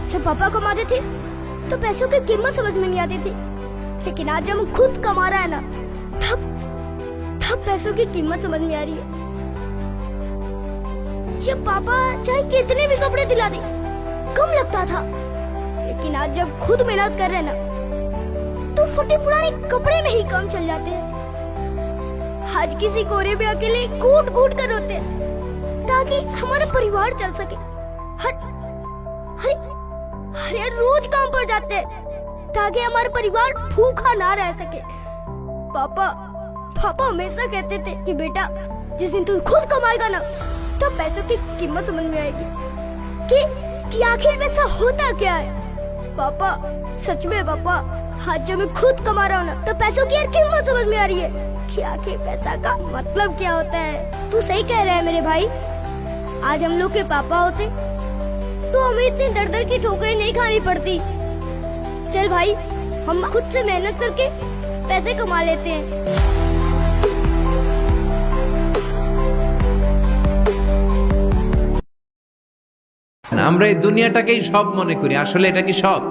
जब पापा कमाते थे तो पैसों की कीमत समझ में नहीं आती थी, लेकिन आज जब हम खुद कमा रहा है ना, तब पैसों की कीमत समझ में आ रही है। जब पापा चाहे कितने भी कपड़े दिला दे कम लगता था, लेकिन आज जब खुद मेहनत कर रहे हैं ना तो फटे पुराने कपड़े में ही काम चल जाते हैं। आज किसी कोरे में अकेले कूट कूट कर रोते हैं ताकि हमारा परिवार चल सके। हर रोज काम पर जाते हैं ताकि हमारा परिवार भूखा ना रह सके। पापा हमेशा कहते थे कि बेटा जिस दिन तू खुद कमाएगा ना तब पैसों की कीमत समझ में आएगी कि आखिर पैसा होता क्या है। पापा सच में पापा, आज जब मैं खुद कमा रहा हूँ ना तो पैसों की यार कीमत समझ में आ रही है कि आखिर पैसा का मतलब क्या होता है। तू सही कह रहा है मेरे भाई, आज हम लोग के पापा होते तो हमें इतनी दर की ठोकरें नहीं खानी पड़ती। चल भाई, हम खुद से मेहनत करके पैसे कमा लेते हैं। আমরা এই দুনিয়াটাকেই সব মনে করি, আসলে এটা কি সব?